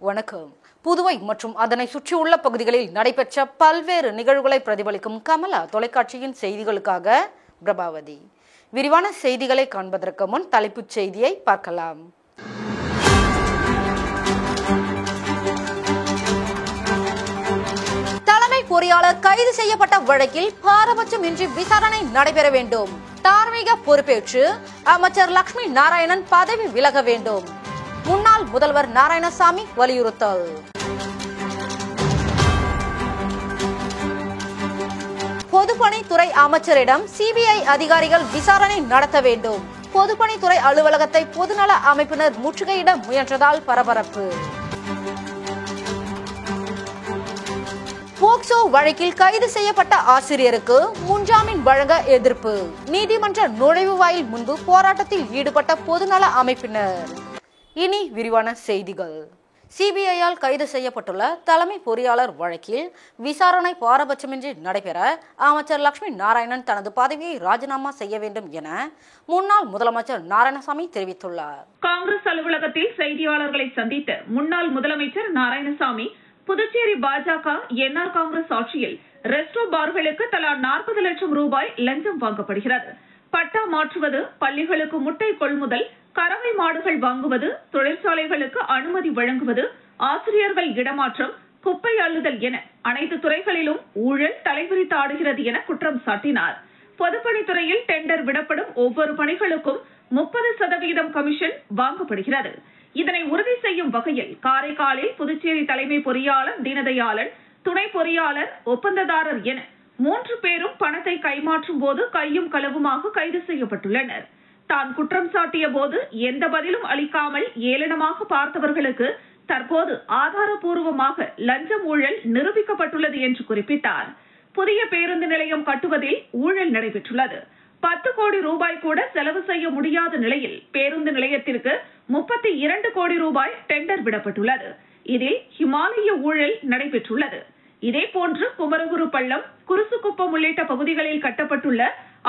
வணக்கம். புதுவை மற்றும் அதனை சுற்றியுள்ள பகுதிகளில் நடைபெற்ற பல்வேறு நிகழ்வுகளை பிரதிபலிக்கும் கமலா தொலைக்காட்சியின் செய்திகளுக்காக பிரபாவதி. விரிவான செய்திகளை காண்பதற்கு முன் தலைப்புச் செய்தியை பார்க்கலாம். தலைமை பொறியாளர் கைது செய்யப்பட்ட வழக்கில் பாரபட்சமின்றி விசாரணை நடைபெற வேண்டும். தார்மீக பொறுப்பேற்று அமைச்சர் லட்சுமி நாராயணன் பதவி விலக வேண்டும். முன்னாள் முதல்வர் நாராயணசாமி வலியுறுத்தல். பொதுப்பணித்துறை அமைச்சரிடம் சிபிஐ அதிகாரிகள் விசாரணை நடத்த வேண்டும். பொதுப்பணித்துறை அலுவலகத்தை பொதுநல அமைப்பினர் முற்றுகையிட முயன்றதால் பரபரப்பு. போக்சோ வழக்கில் கைது செய்யப்பட்ட ஆசிரியருக்கு முன்ஜாமீன் வழங்க எதிர்ப்பு. நீதிமன்ற நுழைவு வாயில் முன்பு போராட்டத்தில் ஈடுபட்ட பொதுநல அமைப்பினர். இனி விரிவான செய்திகள். சிபிஐயால் கைது செய்யப்பட்டுள்ள தலைமை பொறியாளர் வழக்கில் விசாரணை பாரபட்சமின்றி நடைபெற அமைச்சர் லட்சுமி நாராயணன் தனது பதவியை ராஜினாமா செய்ய வேண்டும் என முன்னாள் முதலமைச்சர் நாராயணசாமி தெரிவித்துள்ளார். காங்கிரஸ் அலுவலகத்தில் செய்தியாளர்களை சந்தித்த முன்னாள் முதலமைச்சர் நாராயணசாமி, புதுச்சேரி பாஜக என்ஆர் காங்கிரஸ் ஆட்சியில் ரெஸ்டோ பார்களுக்கு தலா 40 லட்சம் ரூபாய் லஞ்சம் வாங்கப்படுகிறது. பட்டா மாற்றுவது, பள்ளிகளுக்கு முட்டை கொள்முதல், கறவை மாடுகள் வாங்குவது, தொழிற்சாலைகளுக்கு அனுமதி வழங்குவது, ஆசிரியர்கள் இடமாற்றம், குப்பை அள்ளுதல் என அனைத்து துறைகளிலும் ஊழல் தலைவிரித்து ஆடுகிறது என குற்றம் சாட்டினார். பொதுப்பணித்துறையில் டெண்டர் விடப்படும் ஒவ்வொரு பணிகளுக்கும் 30% கமிஷன் வாங்கப்படுகிறது. இதனை உறுதி செய்யும் வகையில் காரைக்காலில் புதுச்சேரி தலைமை பொறியாளர் தீனதயாளன், துணை பொறியாளர், ஒப்பந்ததாரர் என 3 பேரும் பணத்தை கைமாற்றும் போது கையும் களவுமாக கைது செய்யப்பட்டுள்ளனர். தான் குற்றம் சாட்டிய போது எந்த பதிலும் அளிக்காமல் ஏளனமாக பார்த்தவர்களுக்கு தற்போது ஆதாரபூர்வமாக லஞ்சம் ஊழல் நிரூபிக்கப்பட்டுள்ளது என்று குறிப்பிட்டார். புதிய பேருந்து நிலையம் கட்டுவதில் ஊழல் நடைபெற்றுள்ளது. 10 கோடி ரூபாய் கூட செலவு செய்ய முடியாத நிலையில் பேருந்து நிலையத்திற்கு 32 கோடி ரூபாய் டெண்டர் விடப்பட்டுள்ளது. இதில் ஹிமாலய ஊழல் நடைபெற்றுள்ளது. இதேபோன்று குமரகுரு பள்ளம், குருசுக்குப்பம் உள்ளிட்ட பகுதிகளில் கட்டப்பட்டுள்ள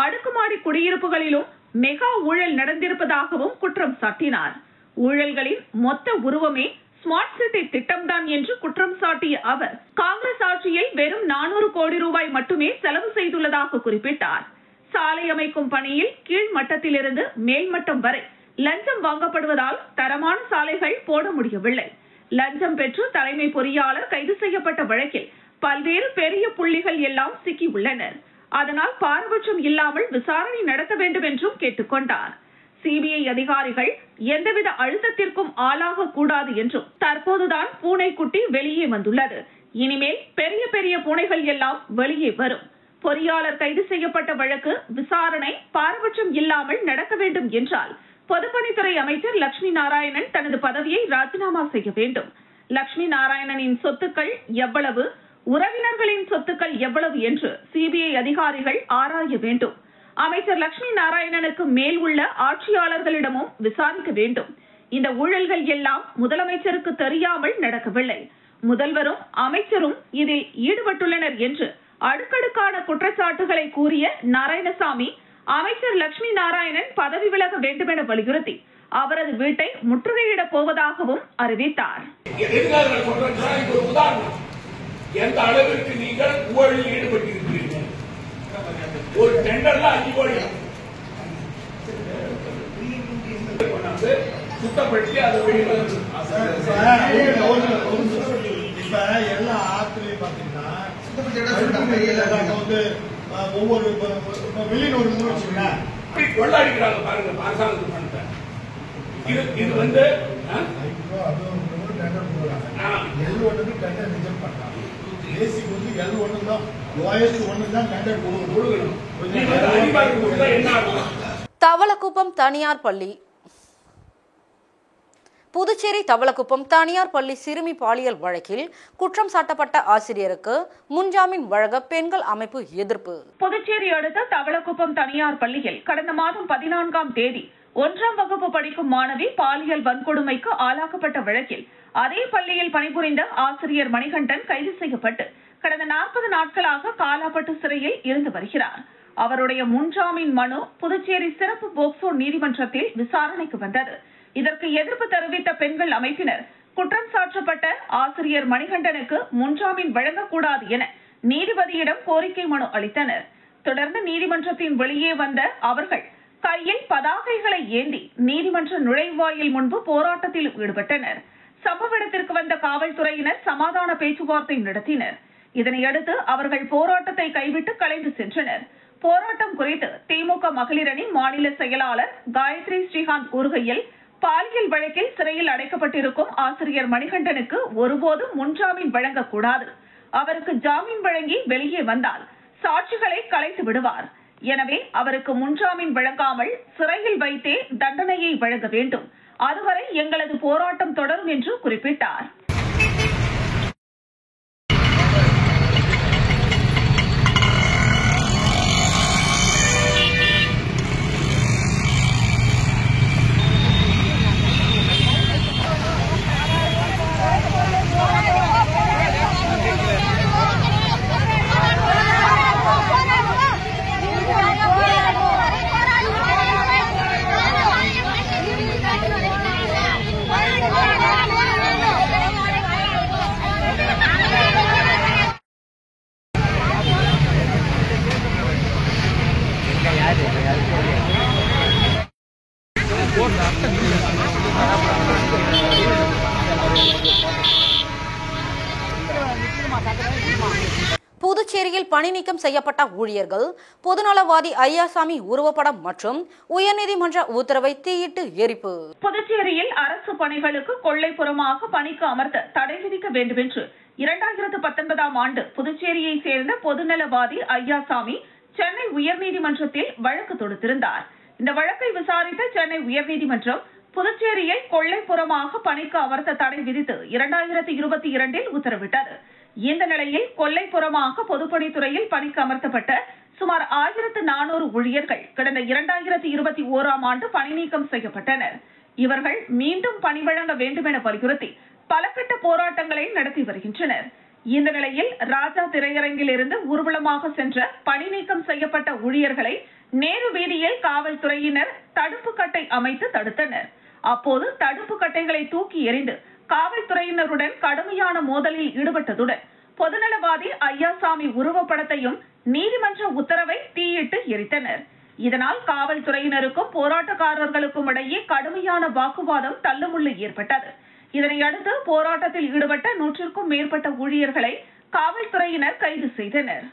அடுக்குமாடி குடியிருப்புகளிலும் மெகா ஊழல் நடந்திருப்பதாகவும் குற்றம் சாட்டினார். ஊழல்களின் மொத்த உருவமே ஸ்மார்ட் சிட்டி திட்டம்தான் என்று குற்றம் சாட்டிய அவர், காங்கிரஸ் ஆட்சியில் வெறும் 400 கோடி ரூபாய் மட்டுமே செலவு செய்துள்ளதாக குறிப்பிட்டார். சாலை அமைக்கும் பணியில் கீழ் மட்டத்திலிருந்து மேல்மட்டம் வரை லஞ்சம் வாங்கப்படுவதால் தரமான சாலைகள் போட முடியவில்லை. லஞ்சம் பெற்று தலைமை பொறியாளர் கைது செய்யப்பட்ட வழக்கில் பல்வேறு பெரிய புள்ளிகள் எல்லாம் சிக்கியுள்ளனர். அதனால் பாரபட்சம் இல்லாமல் விசாரணை நடத்த வேண்டும் என்றும் கேட்டுக்கொண்டார். சிபிஐ அதிகாரிகள் எந்தவித அழுத்தத்திற்கும் ஆளாக கூடாது என்றும், தற்போதுதான் பூனைக்குட்டி வெளியே வந்துள்ளது, இனிமேல் பெரிய பெரிய பூனைகள் எல்லாம் வெளியே வரும். பொறியாளர் கைது செய்யப்பட்ட வழக்கு விசாரணை பாரபட்சம் இல்லாமல் நடக்க வேண்டும் என்றால் பொதுப்பணித்துறை அமைச்சர் லட்சுமி நாராயணன் தனது பதவியை ராஜினாமா செய்ய வேண்டும். லட்சுமி நாராயணனின் சொத்துக்கள் எவ்வளவு, உறவினர்களின் சொத்துக்கள் எவ்வளவு என்று சிபிஐ அதிகாரிகள் ஆராய வேண்டும். அமைச்சர் லட்சுமி நாராயணனுக்கு மேல் உள்ள ஆட்சியாளர்களிடமும் விசாரிக்க வேண்டும். இந்த ஊழல்கள் எல்லாம் முதலமைச்சருக்கு தெரியாமல் நடக்கவில்லை. முதல்வரும் அமைச்சரும் இதில் ஈடுபட்டுள்ளனர் என்று அடுக்கடுக்கான குற்றச்சாட்டுகளை கூறிய நாராயணசாமி, அமைச்சர் லட்சுமி நாராயணன் பதவி விலக வேண்டும் என வலியுறுத்தி அவரது வீட்டை முற்றுகையிடப் போவதாகவும் அறிவித்தார். எந்த அளவிற்கு நீங்கள் ஊழலில் ஈடுபட்டிருக்கிறீர்கள்? ஒரு டெண்டர்ல 5 கோடி சுத்தப்படுத்தி அதை வெளியே எல்லா ஆத்துலயும் பாத்தீங்கன்னா ஒவ்வொரு வெளியூர் கொள்ளாடிக்கிறாங்க பாருங்க. அரசாங்கத்துக்கு பணத்தை இது வந்து L1 டெண்டர் ரிஜெக்ட் பண்றாங்க. பேசிக் வந்து L1 தான், லோயஸ்ட் 1 தான் டெண்டர் கொடுக்கணும். தவளக்குப்பம் தனியார் பள்ளி. புதுச்சேரி தவளக்குப்பம் தனியார் பள்ளி சிறுமி பாலியல் வழக்கில் குற்றம் சாட்டப்பட்ட ஆசிரியருக்கு முன்ஜாமீன் வழங்க பெண்கள் அமைப்பு எதிர்ப்பு. புதுச்சேரி அடுத்த தவளக்குப்பம் தனியார் பள்ளியில் கடந்த மாதம் 14ஆம் தேதி 1ஆம் வகுப்பு படிக்கும் மாணவி பாலியல் வன்கொடுமைக்கு ஆளாக்கப்பட்ட வழக்கில் அதே பள்ளியில் பணிபுரிந்த ஆசிரியர் மணிகண்டன் கைது செய்யப்பட்டு கடந்த 40 நாட்களாக காலாப்பட்டு சிறையில் இருந்து வருகிறார். அவருடைய முன்ஜாமீன் மனு புதுச்சேரி சிறப்பு போக்சோ நீதிமன்றத்தில் விசாரணைக்கு வந்தது. இதற்கு எதிர்ப்பு தெரிவித்த பெண்கள் அமைப்பினர் குற்றம் சாட்டப்பட்ட ஆசிரியர் மணிகண்டனுக்கு முன்ஜாமீன் வழங்கக்கூடாது என நீதிபதியிடம் கோரிக்கை மனு அளித்தனர். தொடர்ந்து நீதிமன்றத்தின் வெளியே வந்த அவர்கள் கையில் பதாகைகளை ஏந்தி நீதிமன்ற நுழைவாயில் முன்பு போராட்டத்தில் ஈடுபட்டனர். சம்பவ இடத்திற்கு வந்த காவல்துறையினர் சமாதான பேச்சுவார்த்தை நடத்தினர். இதனையடுத்து அவர்கள் போராட்டத்தை கைவிட்டு கலைந்து சென்றனர். போராட்டம் குறித்து திமுக மகளிர் அணி மாநில செயலாளர் காயத்ரி ஸ்ரீகாந்த் கூறுகையில், பாலியல் வழக்கில் சிறையில் அடைக்கப்பட்டிருக்கும் ஆசிரியர் மணிகண்டனுக்கு ஒருபோதும் முன்ஜாமீன் வழங்கக்கூடாது. அவருக்கு ஜாமீன் வழங்கி வெளியே வந்தால் சாட்சிகளை கலைத்து விடுவார். எனவே அவருக்கு முன்ஜாமீன் வழங்காமல் சிறையில் வைத்தே தண்டனையை வழங்க வேண்டும். அதுவரை எங்களது போராட்டம் தொடரும் என்று குறிப்பிட்டார். புதுச்சேரியில் பணி நீக்கம் செய்யப்பட்ட ஊழியர்கள் பொதுநலவாதி ஐயாசாமி உருவப்படம் மற்றும் உயர்நீதிமன்ற உத்தரவை தீயிட்டு எரிப்பு. புதுச்சேரியில் அரசு பணிகளுக்கு கொள்ளைப்புறமாக பணிக்கு அமர்த்த தடை விதிக்க வேண்டும் என்று 2019ஆம் ஆண்டு புதுச்சேரியை சேர்ந்த பொதுநலவாதி ஐயாசாமி சென்னை உயர்நீதிமன்றத்தில் வழக்கு தொடுத்திருந்தார். இந்த வழக்கை விசாரித்த சென்னை உயர்நீதிமன்றம் புதுச்சேரியில் கொள்ளைப்புறமாக பணிக்கு அமர்த்த தடை விதித்து 2022இல் உத்தரவிட்டது. இந்த நிலையில் கொள்ளைப்புறமாக பொதுப்பணித்துறையில் பணிக்கு அமர்த்தப்பட்ட சுமார் 1400 ஊழியர்கள் கடந்த 2021ஆம் ஆண்டு பணி நீக்கம் செய்யப்பட்டனர். இவர்கள் மீண்டும் பணி வழங்க வேண்டும் என வலியுறுத்தி பல கட்ட போராட்டங்களை நடத்தி வருகின்றனர். இந்த நிலையில் ராஜா திரையரங்கில் இருந்து ஊர்வலமாக சென்ற பணி நீக்கம் செய்யப்பட்ட ஊழியர்களை நேரு வீதியில் காவல்துறையினர் தடுப்பு கட்டை அமைத்து தடுத்தனர். அப்போது தடுப்பு கட்டைகளை தூக்கி எறிந்து காவல்துறையினருடன் கடுமையான மோதலில் ஈடுபட்டதுடன் பொதுநலவாதி ஐயாசாமி உருவப்படத்தையும் நீதிமன்ற உத்தரவை தீயிட்டு எரித்தனர். இதனால் காவல்துறையினருக்கும் போராட்டக்காரர்களுக்கும் இடையே கடுமையான வாக்குவாதம் தள்ளுமுள்ளு ஏற்பட்டது. இதனையடுத்து போராட்டத்தில் ஈடுபட்ட 100க்கும் மேற்பட்ட ஊழியர்களை காவல்துறையினர் கைது செய்தனர்.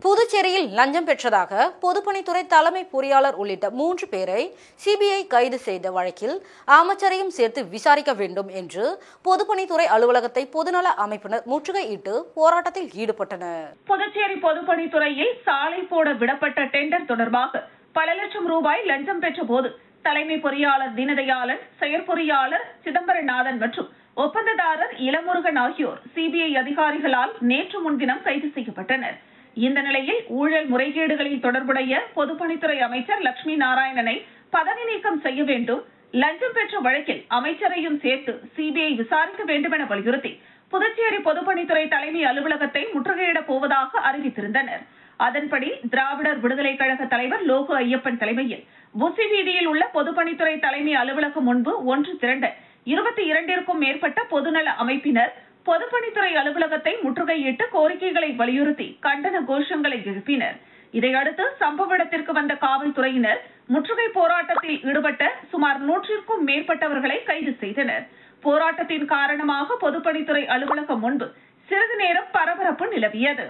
புதுச்சேரியில் லஞ்சம் பெற்றதாக பொதுப்பணித்துறை தலைமை பொறியாளர் உள்ளிட்ட 3 பேரை சிபிஐ கைது செய்த வழக்கில் அமைச்சரையும் சேர்த்து விசாரிக்க வேண்டும் என்று பொதுப்பணித்துறை அலுவலகத்தை பொதுநல அமைப்பினர் முற்றுகையிட்டு போராட்டத்தில் ஈடுபட்டனர். புதுச்சேரி பொதுப்பணித்துறையில் சாலை போட விடப்பட்ட டெண்டர் தொடர்பாக பல லட்சம் ரூபாய் லஞ்சம் பெற்ற போது தலைமை பொறியாளர் தீனதயாளன், செயற்பொறியாளர் சிதம்பரநாதன் மற்றும் ஒப்பந்ததாரர் இளமுருகன் ஆகியோர் சிபிஐ அதிகாரிகளால் நேற்று முன்தினம் கைது செய்யப்பட்டனர். இந்த நிலையில் ஊழல் முறைகேடுகளில் தொடர்புடைய பொதுப்பணித்துறை அமைச்சர் லட்சுமி நாராயணனை பதவி நீக்கம் செய்ய வேண்டும், லஞ்சம் பெற்ற வழக்கில் அமைச்சரையும் சேர்த்து சிபிஐ விசாரிக்க வேண்டும் என வலியுறுத்தி புதுச்சேரி பொதுப்பணித்துறை தலைமை அலுவலகத்தை முற்றுகையிடப் போவதாக அறிவித்திருந்தனர். அதன்படி திராவிடர் விடுதலை கழக தலைவர் லோகு ஐயப்பன் தலைமையில் புசி வீதியில் உள்ள பொதுப்பணித்துறை தலைமை அலுவலகம் முன்பு ஒன்று திரண்ட 22க்கும் மேற்பட்ட பொதுநல அமைப்பினர் பொதுப்பணித்துறை அலுவலகத்தை முற்றுகையிட்டு கோரிக்கைகளை வலியுறுத்தி கண்டன கோஷங்களை எழுப்பினர். இதையடுத்து சம்பவ இடத்திற்கு வந்த காவல்துறையினர் முற்றுகை போராட்டத்தில் ஈடுபட்ட சுமார் 100க்கும் மேற்பட்டவர்களை கைது செய்தனர். போராட்டத்தின் காரணமாக பொதுப்பணித்துறை அலுவலகம் முன்பு சிறிது நேரம் பரபரப்பு நிலவியது.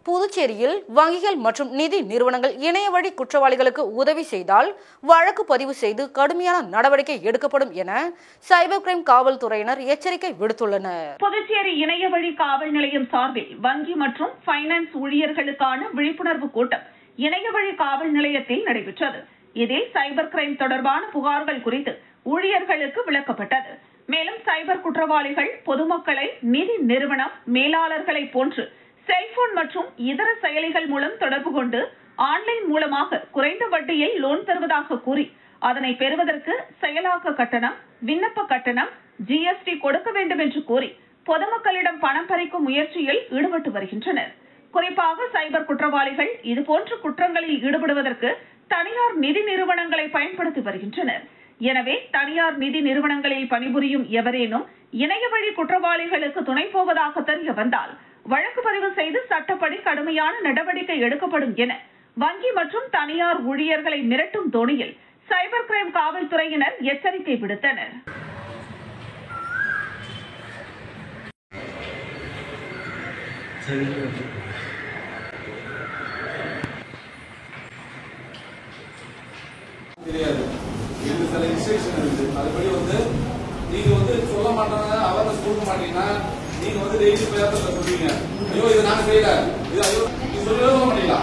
புதுச்சேரியில் வங்கிகள் மற்றும் நிதி நிறுவனங்கள் இணைய வழி குற்றவாளிகளுக்கு உதவி செய்தால் வழக்கு பதிவு செய்து கடுமையான நடவடிக்கை எடுக்கப்படும் என சைபர் கிரைம் காவல்துறையினர் எச்சரிக்கை விடுத்துள்ளனர். புதுச்சேரி இணைய வழி காவல் நிலையம் சார்பில் வங்கி மற்றும் பைனான்ஸ் ஊழியர்களுக்கான விழிப்புணர்வு கூட்டம் இணைய வழி காவல் நிலையத்தில் நடைபெற்றது. இதில் சைபர் கிரைம் தொடர்பான புகார்கள் குறித்து ஊழியர்களுக்கு விளக்கப்பட்டது. மேலும் சைபர் குற்றவாளிகள் பொதுமக்களை நிதி நிறுவனம் மேலாளர்களை போன்று செல்போன் மற்றும் இதர செயலிகள் மூலம் தொடர்பு கொண்டு ஆன்லைன் மூலமாக குறைந்த வட்டியில் லோன் தருவதாக கூறி அதனை பெறுவதற்கு செயலாக்க கட்டணம், விண்ணப்ப கட்டணம், ஜிஎஸ்டி கொடுக்க வேண்டும் என்று கூறி பொதுமக்களிடம் பணம் பறிக்கும் முயற்சியில் ஈடுபட்டு வருகின்றனர். குறிப்பாக சைபர் குற்றவாளிகள் இதுபோன்ற குற்றங்களில் ஈடுபடுவதற்கு தனியார் நிதி நிறுவனங்களை பயன்படுத்தி வருகின்றனர். எனவே தனியார் நிதி நிறுவனங்களில் பணிபுரியும் எவரேனும் இணைய வழி குற்றவாளிகளுக்கு துணை போவதாக தெரிய வந்தால் வழக்கு பதிவு செய்து சட்டப்படி கடுமையான நடவடிக்கை எடுக்கப்படும் என வங்கி மற்றும் தனியார் ஊழியர்களை மிரட்டும் தோணியில் சைபர் கிரைம் காவல்துறையினர் எச்சரிக்கை விடுத்தனர். தெரியாது. இது சில இன்ஸ்ட்ரக்ஷன் இருக்கு. அதுபடி நீங்க சொல்ல மாட்டாங்க, அவேர்னஸ் கொடுக்க மாட்டீங்கன்னா நீங்க டெய்லி பேப்பர்ல சொல்றீங்க, ஐயோ இது நாங்க செய்யல, இது ஐயோ நீங்க சொல்ல மாட்டீங்களா,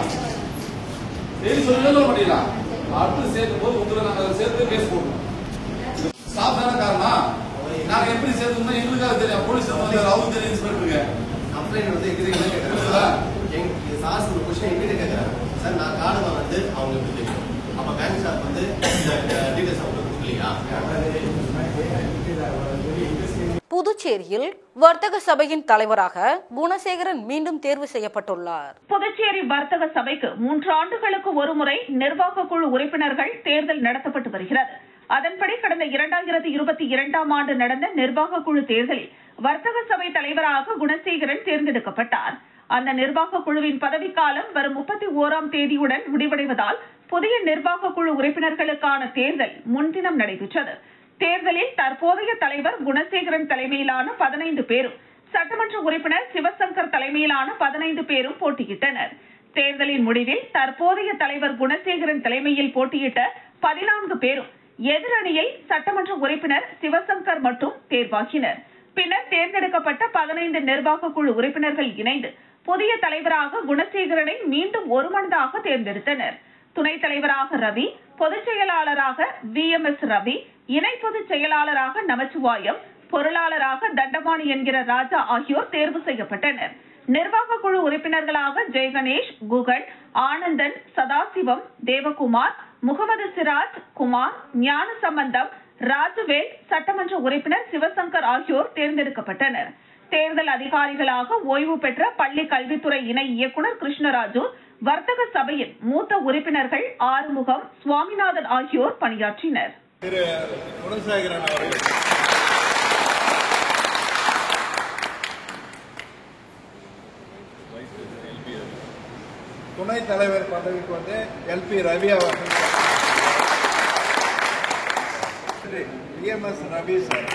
டெய்லி சொல்ல மாட்டீங்களா, அடுத்து சேர்க்கும் போது உங்களை நாங்க சேர்த்து கேஸ் போடுறோம். ஸ்டாஃப் தானே காரணம், நாங்க எப்படி சேர்த்தோம்னா எங்களுக்காக தெரியும், போலீஸ் அவங்க தெரியும், இன்ஸ்பெக்டருக்கு கம்ப்ளைண்ட் எங்க கேட்கறாங்க, எங்க சார்ஸ் ஒரு கொஸ்டின் எங்கிட்ட கேட்கறாங்க, சார் நான் கார்டு அவங்க எப்படி தெரியும், அப்ப பேங்க் ஸ்டாஃப் டீடைல்ஸ் அவங்க கொடுக்கலையா? புதுச்சேரியில் வர்த்தக சபையின் தலைவராக குணசேகரன் மீண்டும் தேர்வு செய்யப்பட்டுள்ளார். புதுச்சேரி வர்த்தக சபைக்கு 3 ஆண்டுகளுக்கு ஒருமுறை நிர்வாக குழு உறுப்பினர்கள் தேர்தல் நடத்தப்பட்டு வருகிறது. அதன்படி கடந்த 2022ஆம் ஆண்டு நடந்த நிர்வாக குழு தேர்தலில் வர்த்தக சபை தலைவராக குணசேகரன் தேர்ந்தெடுக்கப்பட்டார். அந்த நிர்வாக குழுவின் பதவிக்காலம் வரும் 31ஆம் தேதியுடன் முடிவடைவதால் புதிய நிர்வாக குழு உறுப்பினர்களுக்கான தேர்தல் முன்தினம் நடைபெற்றது. தேர்தலில் தற்போதைய தலைவர் குணசேகரன் தலைமையிலான 15 பேரும், சட்டமன்ற உறுப்பினர் சிவசங்கர் தலைமையிலான 15 பேரும் போட்டியிட்டனர். தேர்தலின் முடிவில் தற்போதைய தலைவர் குணசேகரன் தலைமையில் போட்டியிட்ட 14 பேரும் எதிரணியில் சட்டமன்ற உறுப்பினர் சிவசங்கர் மட்டும் தேர்வாகினர். பின்னர் தேர்ந்தெடுக்கப்பட்ட 15 நிர்வாக குழு உறுப்பினர்கள் இணைந்து புதிய தலைவராக குணசேகரனை மீண்டும் ஒருமனதாக தேர்ந்தெடுத்தனர். துணைத் தலைவராக ரவி, பொதுச் செயலாளராக VMS ரவி, இணை பொதுச் செயலாளராக நமச்சிவாயம், பொருளாளராக தண்டபாணி என்கிற ராஜா ஆகியோர் தேர்வு செய்யப்பட்டனர். நிர்வாக குழு உறுப்பினர்களாக ஜெயகணேஷ், குகன், ஆனந்தன், சதாசிவம், தேவகுமார், முகமது சிராஜ், குமார், ஞான சம்பந்தம், ராஜுவேல், சட்டமன்ற உறுப்பினர் சிவசங்கர் ஆகியோர் தேர்ந்தெடுக்கப்பட்டனர். தேர்தல் அதிகாரிகளாக ஓய்வு பெற்ற பள்ளி கல்வித்துறை இணை இயக்குநர் கிருஷ்ணராஜு, வர்த்தக சபையின் மூத்த உறுப்பினர்கள் ஆறுமுகம், சுவாமிநாதன் ஆகியோர் பணியாற்றினர். திரு குணசேகரன் அவர்கள் துணைத் தலைவர் பதவிக்கு LP ரவி அவர்கள், VMS Ravi sir,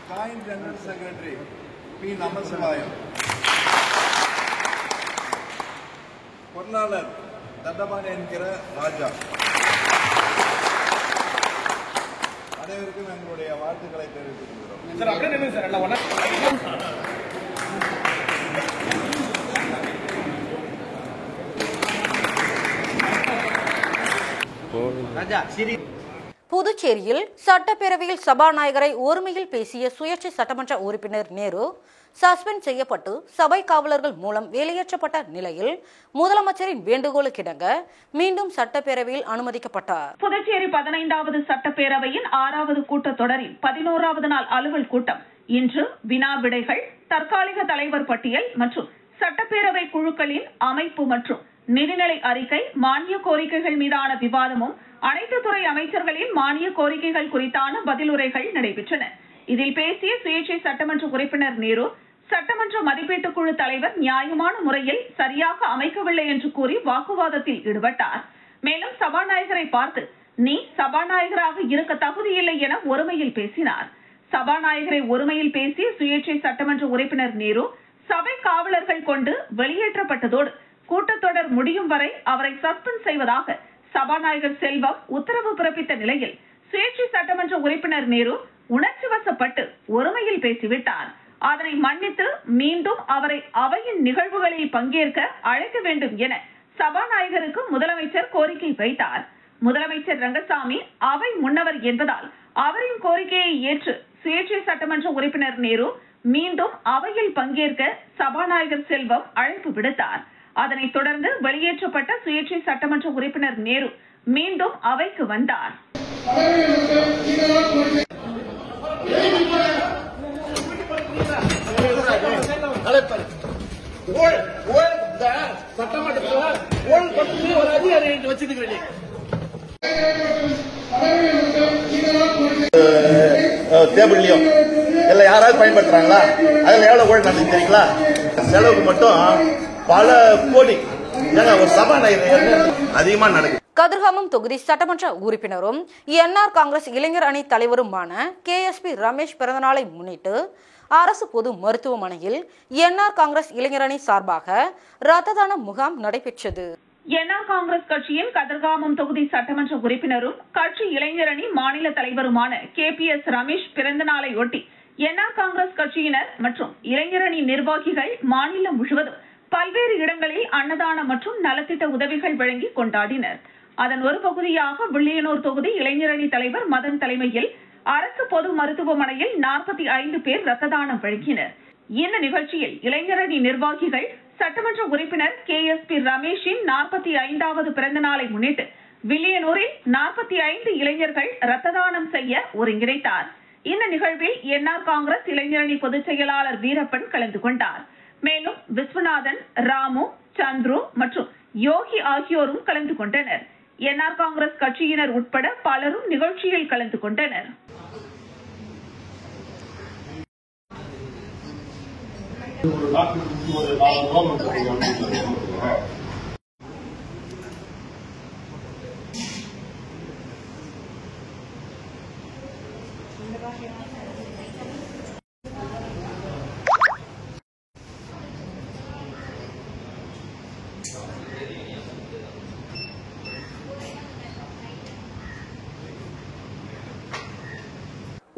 joint general secretary P Namasivayam, பொருளாளர் தண்டபாணி என்கிற ராஜா. அனைவருக்கும் எங்களுடைய வாழ்த்துக்களை தெரிவித்துக் கொள்கிறோம். புதுச்சேரியில் சட்டப்பேரவையில் சபாநாயகரை ஒருமையில் பேசிய சுயேட்சை சட்டமன்ற உறுப்பினர் நேரு சஸ்பெண்ட் செய்யப்பட்டு சபை காவலர்கள் மூலம் வெளியேற்றப்பட்ட நிலையில் முதலமைச்சரின் வேண்டுகோளுக்கிணங்க மீண்டும் சட்டப்பேரவையில் அனுமதிக்கப்பட்டார். புதுச்சேரி 15வது சட்டப்பேரவையின் 6வது கூட்டத்தொடரின் 11வது நாள் அலுவல் கூட்டம் இன்று வினா விடைகள், தற்காலிக தலைவர் பட்டியல் மற்றும் சட்டப்பேரவை குழுக்களின் அமைப்பு மற்றும் நிதிநிலை அறிக்கை, மானிய கோரிக்கைகள் மீதான விவாதமும் அனைத்து துறை அமைச்சர்களின் மானிய கோரிக்கைகள் குறித்தான பதிலுரைகள் நடைபெற்றன. இதில் பேசிய சுயேட்சை சட்டமன்ற உறுப்பினர் நேரு, சட்டமன்ற மதிப்பீட்டு குழு தலைவர் நியாயமான முறையில் சரியாக அமைக்கவில்லை என்று கூறி வாக்குவாதத்தில் ஈடுபட்டார். மேலும் சபாநாயகரை பார்த்து, நீ சபாநாயகராக இருக்க தகுதியில்லை என ஒருமையில் பேசினார். சபாநாயகரை ஒருமையில் பேசிய சுயேட்சை சட்டமன்ற உறுப்பினர் நேரு, சபை காவலர்கள் கொண்டு வெளியேற்றப்பட்டதோடு கூட்டத்தொடர் முடியும் வரை அவரை சஸ்பெண்ட் செய்வதாக சபாநாயகர் செல்வம் உத்தரவு பிறப்பித்த நிலையில் சுயேட்சை சட்டமன்ற உறுப்பினர் நேரு உணர்ச்சி வசப்பட்டு ஒருமையில் பேசிவிட்டார். அதனை மன்னித்து மீண்டும் அவரை அவையின் நிகழ்வுகளில் பங்கேற்க அழைக்க வேண்டும் என சபாநாயகருக்கு முதலமைச்சர் கோரிக்கை வைத்தார். முதலமைச்சர் ரங்கசாமி அவை முன்னவர் என்பதால் அவரின் கோரிக்கையை ஏற்று சுயேட்சை சட்டமன்ற உறுப்பினர் நேரு மீண்டும் அவையில் பங்கேற்க சபாநாயகர் செல்வம் அழைப்பு விடுத்தார். அதனைத் தொடர்ந்து வெளியேற்றப்பட்ட சுயேட்சை சட்டமன்ற உறுப்பினர் நேரு மீண்டும் அவைக்கு வந்தார். டேபிள்லயும் இல்ல யாராவது பயன்படுத்துறாங்களா? அதுல எவ்வளவு ஊழல் நடந்துச்சு தெரியுங்களா? செலவுக்கு மட்டும் பல கோடி. ஒரு சபாநாயகர் அதிகமா நடக்குது. கதிர்காமம் தொகுதி சட்டமன்ற உறுப்பினரும் என்ஆர் காங்கிரஸ் இளைஞர் அணி தலைவருமான KSP ரமேஷ் பிறந்தநாளை முன்னிட்டு அரசு பொது மருத்துவமனையில் என்ஆர் காங்கிரஸ் இளைஞர் அணி சார்பாக ரத்த தான முகாம் நடைபெற்றது. என்ஆர் காங்கிரஸ் கட்சியின் கதிர்காமம் தொகுதி சட்டமன்ற உறுப்பினரும் கட்சி இளைஞரணி மாநில தலைவருமான KPS ரமேஷ் பிறந்த நாளையொட்டி என்ஆர் காங்கிரஸ் கட்சியினர் மற்றும் இளைஞரணி நிர்வாகிகள் மாநிலம் முழுவதும் பல்வேறு இடங்களில் அன்னதானம் மற்றும் நலத்திட்ட உதவிகள் வழங்கி கொண்டாடினர். அதன் ஒரு பகுதியாக வில்லியனூர் தொகுதி இளைஞரணி தலைவர் மதன் தலைமையில் அரசு பொது மருத்துவமனையில் 45 பேர் ரத்த தானம் வழங்கினர். இந்த நிகழ்ச்சியில் இளைஞரணி நிர்வாகிகள் சட்டமன்ற உறுப்பினர் KSP ரமேஷின் 45வது பிறந்த நாளை முன்னிட்டு வில்லியனூரில் 45 இளைஞர்கள் ரத்த தானம் செய்ய ஒருங்கிணைத்தார். இந்த நிகழ்வில் என்ஆர் காங்கிரஸ் இளைஞரணி பொதுச் செயலாளர் வீரப்பன் கலந்து கொண்டார். மேலும் விஸ்வநாதன், ராமு, சந்துரு மற்றும் யோகி ஆகியோரும் கலந்து கொண்டனர். என்ஆர் காங்கிரஸ் கட்சியினர் உட்பட பலரும் நிகழ்ச்சியில் கலந்து கொண்டனர்.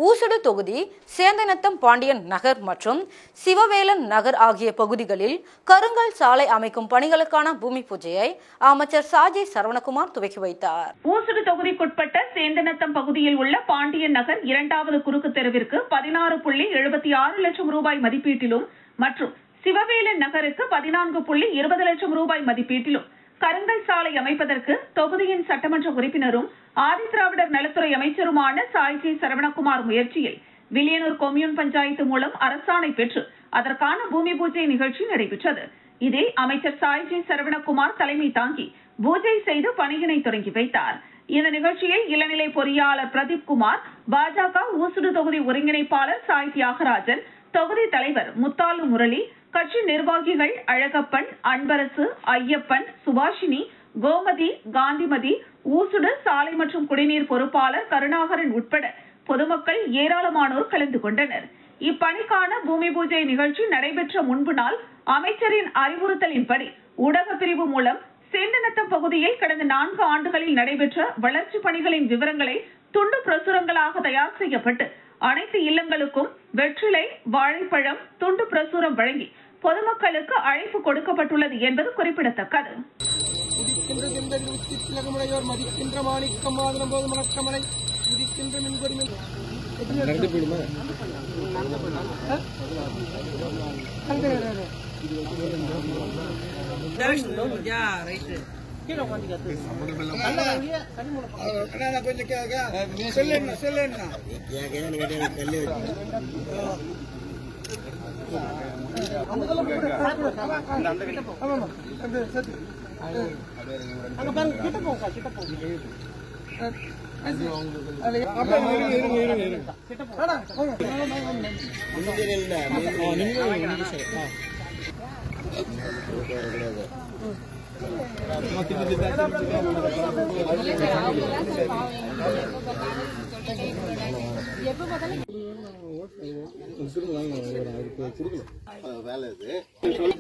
ஊசுடு தொகுதி சேந்தநத்தம் பாண்டியன் நகர் மற்றும் சிவவேலன் நகர் ஆகிய பகுதிகளில் கருங்கல் சாலை அமைக்கும் பணிகளுக்கான பூமி பூஜையை அமைச்சர் சாஜி சரவணகுமார் துவக்கி வைத்தார். ஊசுடு தொகுதிக்குட்பட்ட சேந்தநத்தம் பகுதியில் உள்ள பாண்டியன் நகர் 2வது குறுக்கு தெருவிற்கு 16.76 லட்சம் ரூபாய் மதிப்பீட்டிலும் மற்றும் சிவவேலன் நகருக்கு 14.20 லட்சம் ரூபாய் மதிப்பீட்டிலும் கருங்கல் சாலை அமைப்பதற்கு தொகுதியின் சட்டமன்ற உறுப்பினரும் ஆதிதிராவிடர் நலத்துறை அமைச்சருமான சாய்ஜி சரவணகுமார் முயற்சியில் வில்லியனூர் கொம்யூன் பஞ்சாயத்து மூலம் அரசாணை பெற்று அதற்கான பூமி பூஜை நிகழ்ச்சி நடைபெற்றது. இதில் அமைச்சர் சாய்ஜி சரவணகுமார் தலைமை தாங்கி பூஜை செய்து பணியினை தொடங்கி வைத்தார். இந்த நிகழ்ச்சியில் இளநிலை பொறியாளர் பிரதீப் குமார், பாஜக ஊசுடு தொகுதி ஒருங்கிணைப்பாளர் சாய் தியாகராஜன், தொகுதி தலைவர் முத்தாலு முரளி, கட்சி நிர்வாகிகள் அழகப்பன், அன்பரசு, ஐயப்பன், சுபாஷினி, கோமதி, காந்திமதி, ஊசுடு சாலை மற்றும் குடிநீர் பொறுப்பாளர் கருணாகரன் உட்பட பொதுமக்கள் ஏராளமானோர் கலந்து கொண்டனர். இப்பணிக்கான பூமி பூஜை நிகழ்ச்சி நடைபெற்ற முன்பு நாள் அமைச்சரின் அறிவுறுத்தலின்படி ஊடக பிரிவு மூலம் சேந்தநத்தம் பகுதியில் கடந்த 4 ஆண்டுகளில் நடைபெற்ற வளர்ச்சி பணிகளின் விவரங்களை துண்டு பிரசுரங்களாக தயார் செய்யப்பட்டு அனைத்து இல்லங்களுக்கும் வெற்றிலை, வாழைப்பழம், துண்டு பிரசுரம் வழங்கி பொதுமக்களுக்கு அழைப்பு கொடுக்கப்பட்டுள்ளது என்பது குறிப்பிடத்தக்கது.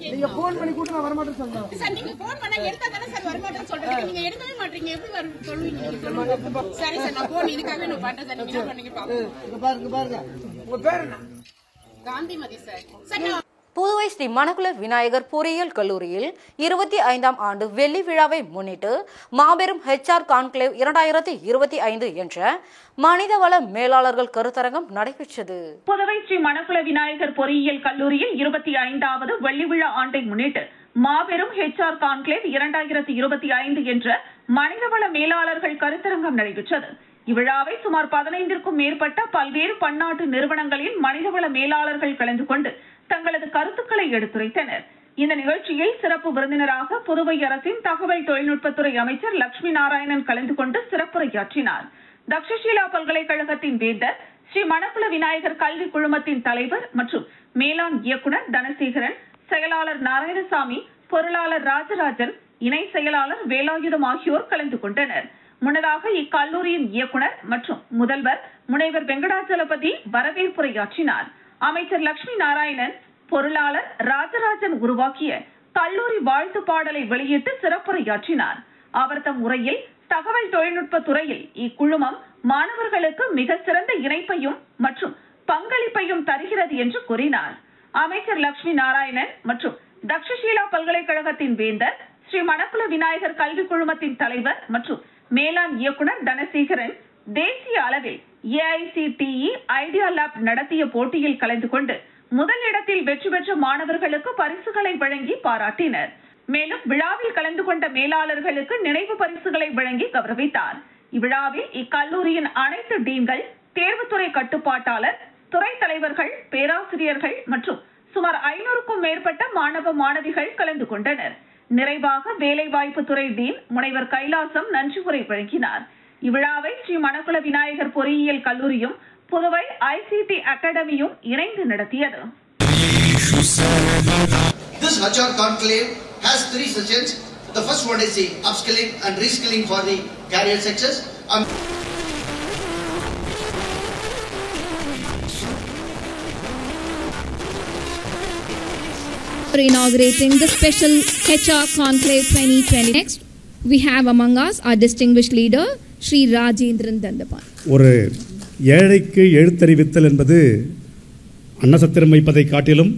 நீங்க போன் பண்ணி கூட்டா வர மாட்டேன்னு சொல்லுங்க சார். நீங்க போன் பண்ணா எடுத்தா தானே சார் வர மாட்டேன்னு சொல்றீங்க. நீங்க எடுக்கவே மாட்டீங்க. எப்படி வர சொல்லுவீங்க? சரி சார், நான் போன் இதுக்காகவே நான் பண்றேன் சார். நீங்க என்ன பண்ணீங்க பாருங்க. இங்க பாருங்க. உங்க பேர் என்ன? காந்திமதி சார். சார் புதுவை ஸ்ரீ மணக்குள விநாயகர் பொறியியல் கல்லூரியில் 25ஆம் ஆண்டு வெள்ளி விழாவை முன்னிட்டு மாபெரும் HR கான்க்ளேவ் 2025 என்ற மனிதவள மேலாளர்கள் கருத்தரங்கம் நடைபெற்றது. புதுவை ஸ்ரீ மணக்குள விநாயகர் பொறியியல் கல்லூரியில் 25வது வெள்ளி விழா ஆண்டை முன்னிட்டு மாபெரும் HR கான்க்ளேவ் 2025 என்ற மனிதவள மேலாளர்கள் கருத்தரங்கம் நடைபெற்றது. இவ்விழாவை சுமார் 15க்கும் மேற்பட்ட பல்வேறு பன்னாட்டு நிறுவனங்களின் மனிதவள மேலாளர்கள் கலந்து கொண்டு தங்களது கருத்துக்களை எடுத்துரைத்தனர். இந்த நிகழ்ச்சியில் சிறப்பு விருந்தினராக புதுவை அரசின் தகவல் தொழில்நுட்பத்துறை அமைச்சர் லட்சுமி நாராயணன் கலந்து கொண்டு சிறப்புரையாற்றினார். தக்ஷஷீலா பல்கலைக்கழகத்தின் வேந்தர், ஸ்ரீ மணக்குள விநாயகர் கல்வி குழுமத்தின் தலைவர் மற்றும் மேலாண் இயக்குநர் தனசேகரன், செயலாளர் நாராயணசாமி, பொருளாளர் ராஜராஜன், இணை செயலாளர் வேலாயுதம் ஆகியோர் கலந்து கொண்டனர். முன்னதாக இக்கல்லூரியின் இயக்குநர் மற்றும் முதல்வர் முனைவர் வெங்கடாச்சலபதி வரவேற்புரையாற்றினார். அமைச்சர் லட்சுமி நாராயணன், பொருளாளர் ராஜராஜன் உருவாக்கிய கல்லூரி வாழ்த்து பாடலை வெளியிட்டு சிறப்புரையாற்றினார். அவர் தம் உரையில் தகவல் தொழில்நுட்ப துறையில் இக்குழுமம் மாணவர்களுக்கு மிக சிறந்த இணைப்பையும் மற்றும் பங்களிப்பையும் தருகிறது என்று கூறினார். அமைச்சர் லட்சுமி நாராயணன் மற்றும் தக்ஷஷீலா பல்கலைக்கழகத்தின் வேந்தர், ஸ்ரீ மணக்குள விநாயகர் கல்வி குழுமத்தின் தலைவர் மற்றும் மேலாண் இயக்குநர் தனசேகரன் தேசிய அளவில் AICTE ஐடியா லேப் நடத்திய போட்டியில் கலந்து கொண்டு முதலிடத்தில் வெற்றி பெற்ற மாணவர்களுக்கு பரிசுகளை வழங்கி பாராட்டினர். மேலும் விழாவில் கலந்து கொண்ட மேலாளர்களுக்கு நினைவு பரிசுகளை வழங்கி கௌரவித்தார். இவ்விழாவில் இக்கல்லூரியின் அனைத்து டீன்கள், தேர்வுத்துறை கட்டுப்பாட்டாளர், துறை தலைவர்கள், பேராசிரியர்கள் மற்றும் சுமார் 500க்கும் மேற்பட்ட மாணவ மாணவிகள் கலந்து கொண்டனர். நிறைவாக வேலைவாய்ப்பு துறை டீன் முனைவர் கைலாசம் நன்றி உரை வழங்கினார். இவ்விழாவை ஸ்ரீ மணக்குள விநாயகர் பொறியியல் கல்லூரியும் புதுவை ICT அகாடமியும் இணைந்து நடத்தியது. This HR conclave has 3 sessions. The first one is the upskilling and reskilling for the career success. For inaugurating the special HR Conclave 2020. Next, we have among us our distinguished leader, Sri Rajendran Dandapan. ஒரு ஏழைக்கு எழுத்தறிவித்தல் என்பது அன்னசத்திரம் வைப்பதை காட்டிலும்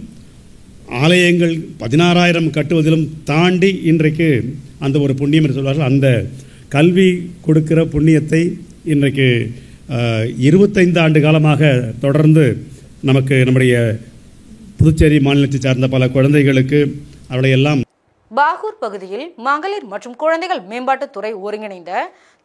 ஆலயங்கள் 16,000 கட்டுவதிலும் தாண்டி இன்றைக்கு அந்த ஒரு புண்ணியம் என்று சொல்வார்கள். அந்த கல்வி கொடுக்கிற புண்ணியத்தை இன்றைக்கு 25 ஆண்டு காலமாக தொடர்ந்து நமக்கு நம்முடைய புதுச்சேரி மாநிலத்தை சார்ந்த பல குழந்தைகளுக்கு அவளையெல்லாம். பாகூர் பகுதியில் மகளிர் மற்றும் குழந்தைகள் மேம்பாட்டுத்துறை ஒருங்கிணைந்த